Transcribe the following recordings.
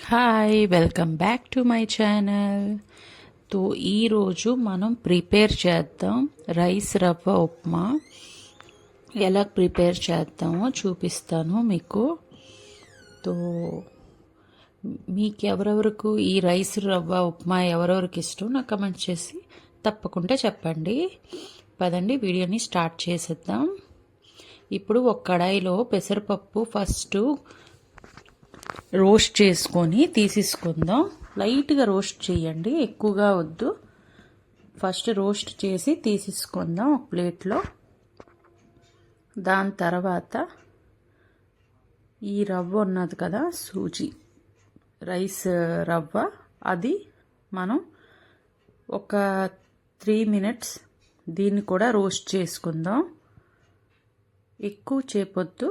Hi welcome back to my channel. తో ఈరోజు మనం ప్రిపేర్ చేద్దాం రైస్ రవ్వ ఉప్మా. ఎలా ప్రిపేర్ చేద్దామో చూపిస్తాను మీకు. తో మీకు ఎవరెవరికి ఈ రైస్ రవ్వ ఉప్మా ఎవరెవరికి ఇష్టం నాకు కమెంట్ చేసి తప్పకుండా చెప్పండి. పదండి వీడియోని స్టార్ట్ చేసేద్దాం. ఇప్పుడు ఒక కడాయిలో పెసరపప్పు ఫస్ట్ రోస్ట్ చేసుకొని తీసేసుకుందాం. లైట్గా రోస్ట్ చేయండి, ఎక్కువగా వద్దు. ఫస్ట్ రోస్ట్ చేసి తీసేసుకుందాం ఒక ప్లేట్లో. దాని తర్వాత ఈ రవ్వ ఉన్నది కదా, సూజీ రైస్ రవ్వ, అది మనం ఒక 3 minutes దీన్ని కూడా రోస్ట్ చేసుకుందాం. ఎక్కువ చేపొద్దు,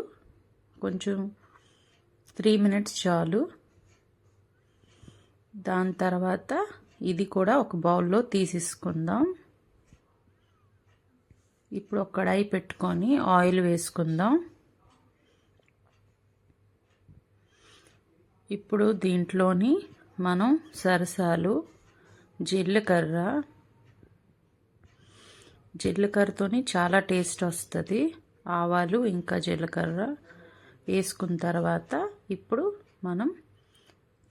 కొంచెం 3 minutes చాలు. దాని తర్వాత ఇది కూడా ఒక బౌల్లో తీసేసుకుందాం. ఇప్పుడు ఒక కడాయి పెట్టుకొని ఆయిల్ వేసుకుందాం. ఇప్పుడు దీంట్లోని మనం సరసాలు, జీలకర్రతోని చాలా టేస్ట్ వస్తుంది. ఆవాలు ఇంకా జీలకర్ర వేసుకున్న తర్వాత ఇప్పుడు మనం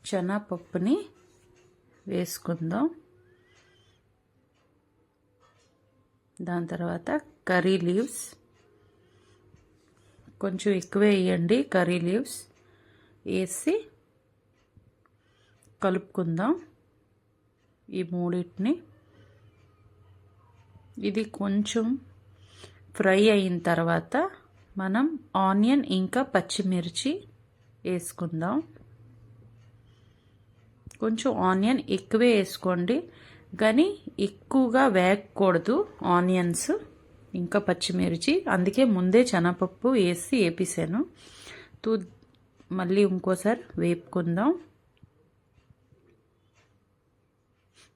శనగపప్పుని వేసుకుందాం. దాని తర్వాత కర్రీ లీవ్స్ కొంచెం ఎక్కువ వేయండి. కర్రీ లీవ్స్ వేసి కలుపుకుందాం ఈ మూడింటిని. ఇది కొంచెం ఫ్రై అయిన తర్వాత మనం ఆనియన్ ఇంకా పచ్చిమిర్చి వేసుకుందాం. కొంచెం ఆనియన్ ఎక్కువే వేసుకోండి, కానీ ఎక్కువగా వేగకూడదు ఆనియన్స్ ఇంకా పచ్చిమిర్చి. అందుకే ముందే శనగపప్పు వేసి వేపేసాను. మళ్ళీ ఇంకోసారి వేపుకుందాం.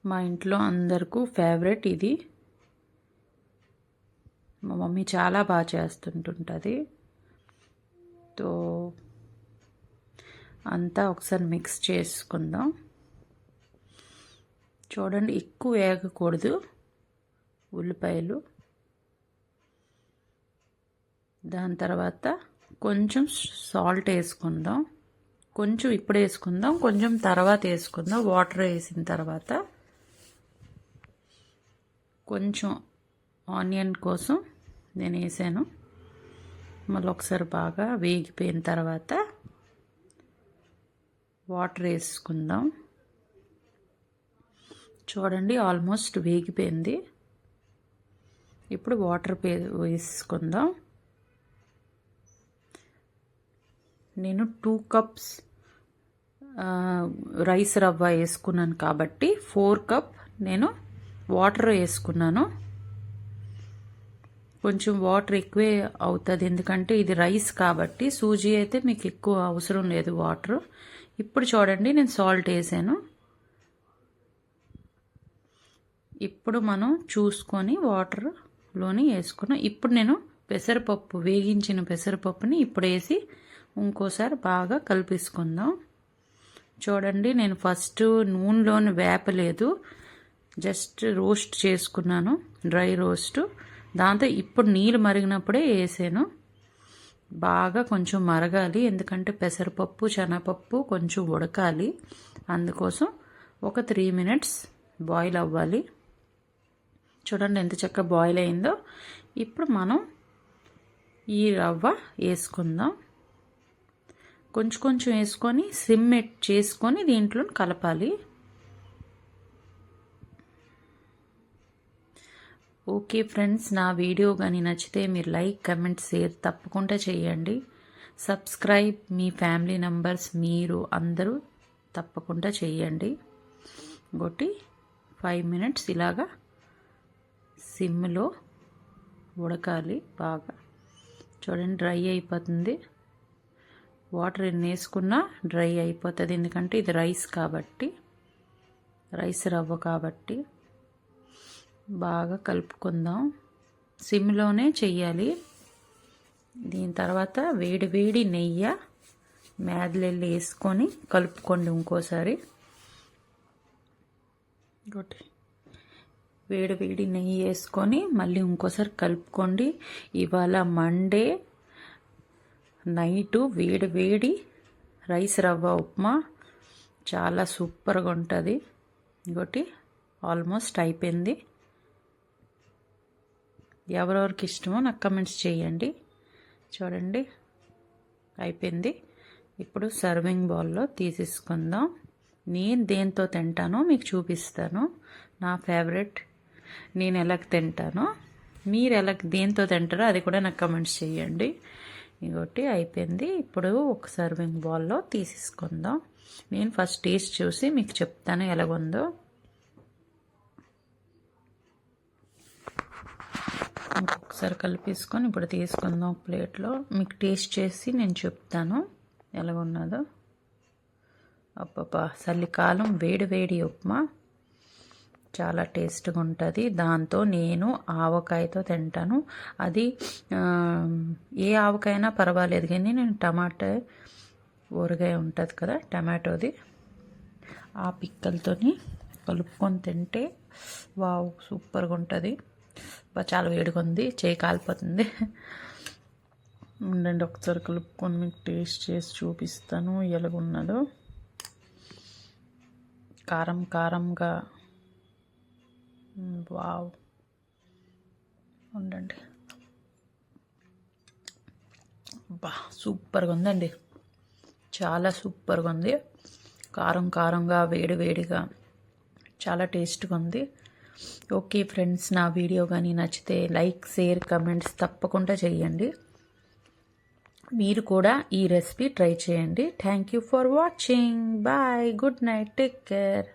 మా ఇంట్లో అందరికీ ఫేవరెట్ ఇది. మా మమ్మీ చాలా బాగా చేస్తుంటుంది. తో అంతా ఒకసారి మిక్స్ చేసుకుందాం. చూడండి, ఎక్కువ వేగకూడదు ఉల్లిపాయలు. దాని తర్వాత కొంచెం సాల్ట్ వేసుకుందాం. కొంచెం ఇప్పుడు వేసుకుందాం, కొంచెం తర్వాత వేసుకుందాం. వాటర్ వేసిన తర్వాత కొంచెం ఆనియన్ కోసం నేను వేసాను. మళ్ళీ ఒకసారి బాగా వేగిపోయిన తర్వాత వాటర్ వేసుకుందాం. చూడండి, ఆల్మోస్ట్ వేగిపోయింది. ఇప్పుడు వాటర్ వేసుకుందాం. నేను 2 cups రైస్ రవ్వ వేసుకున్నాను కాబట్టి 4 cup నేను వాటర్ వేసుకున్నాను. కొంచెం వాటర్ ఎక్కువే అవుతుంది, ఎందుకంటే ఇది రైస్ కాబట్టి. సూజీ అయితే మీకు ఎక్కువ అవసరం లేదు వాటర్. ఇప్పుడు చూడండి, నేను సాల్ట్ వేసాను. ఇప్పుడు మనం చూసుకొని వాటర్లోని వేసుకున్నాం. ఇప్పుడు నేను పెసరపప్పు, వేగించిన పెసరపప్పుని ఇప్పుడు వేసి ఇంకోసారి బాగా కలిపేసుకుందాం. చూడండి, నేను ఫస్ట్ నూనెలోని వేపలేదు, జస్ట్ రోస్ట్ చేసుకున్నాను, డ్రై రోస్ట్. దాంతో ఇప్పుడు నీళ్ళు మరిగినప్పుడే వేసాను. బాగా కొంచెం మరగాలి, ఎందుకంటే పెసరపప్పు శనగపప్పు కొంచెం ఉడకాలి. అందుకోసం ఒక 3 minutes బాయిల్ అవ్వాలి. చూడండి ఎంత చక్కగా బాయిల్ అయిందో. ఇప్పుడు మనం ఈ రవ్వ వేసుకుందాం. కొంచెం కొంచెం వేసుకొని సిమ్ చేసుకొని దీంట్లో కలపాలి. ఓకే ఫ్రెండ్స్, నా వీడియో కానీ నచ్చితే మీరు లైక్, కమెంట్, షేర్ తప్పకుండా చేయండి. సబ్స్క్రైబ్ మీ ఫ్యామిలీ మెంబర్స్ మీరు అందరూ తప్పకుండా చేయండి. ఇంకోటి 5 minutes ఇలాగా సిమ్లో ఉడకాలి బాగా. చూడండి, డ్రై అయిపోతుంది. వాటర్ ఎన్ని వేసుకున్నా డ్రై అయిపోతుంది, ఎందుకంటే ఇది రైస్ కాబట్టి, రైస్ రవ్వ కాబట్టి. బాగా కలుపుకుందాం. సిమ్లోనే చెయ్యాలి. దీని తర్వాత వేడి వేడి నెయ్యి మేదలెల్లి వేసుకొని కలుపుకోండి ఇంకోసారి. ఇంకోటి వేడి వేడి నెయ్యి వేసుకొని మళ్ళీ ఇంకోసారి కలుపుకోండి. ఇవాళ మండే నైటు వేడి వేడి రైస్ రవ్వ ఉప్మా చాలా సూపర్గా ఉంటుంది. ఇంకోటి ఆల్మోస్ట్ అయిపోయింది. ఎవరెవరికి ఇష్టమో నాకు కమెంట్స్ చేయండి. చూడండి అయిపోయింది. ఇప్పుడు సర్వింగ్ బౌల్లో తీసేసుకుందాం. నేను దేంతో తింటానో మీకు చూపిస్తాను. నా ఫేవరెట్ నేను ఎలా తింటానో, మీరు ఎలా దేంతో తింటారో అది కూడా నాకు కమెంట్స్ చేయండి. ఇంకోటి అయిపోయింది. ఇప్పుడు ఒక సర్వింగ్ బౌల్లో తీసేసుకుందాం. నేను ఫస్ట్ టేస్ట్ చూసి మీకు చెప్తాను ఎలాగుందో. ఇంకొకసారి కలిపేసుకొని ఇప్పుడు తీసుకుందాం ఒక ప్లేట్లో. మీకు టేస్ట్ చేసి నేను చెప్తాను ఎలాగున్నదో. అబ్బబ్బా, చలికాలం వేడి వేడి ఉప్మా చాలా టేస్ట్గా ఉంటుంది. దాంతో నేను ఆవకాయతో తింటాను. అది ఏ ఆవకాయనా పర్వాలేదు, కానీ నేను టమాటా ఊరగాయ ఉంటుంది కదా టమాటోది, ఆ పిక్కలతోని కలుపుకొని తింటే వావ్ సూపర్గా ఉంటుంది. చాలా వేడిగా ఉంది, చేయి కాలిపోతుంది. ఉండండి ఒకసారి కలుపుకొని మీకు టేస్ట్ చేసి చూపిస్తాను ఎలాగున్నదో. కారం కారంగా వావ్. ఉండండి, బా సూపర్గా ఉందండి, చాలా సూపర్గా ఉంది. కారం కారంగా వేడి వేడిగా చాలా టేస్ట్గా ఉంది. ఓకే ఫ్రెండ్స్, నా వీడియో కానీ నచ్చితే లైక్ షేర్ కమెంట్స్ తప్పకుండా చేయండి. మీరు కూడా ఈ రెసిపీ ట్రై చేయండి. Thank you for watching. Bye, good night, take care.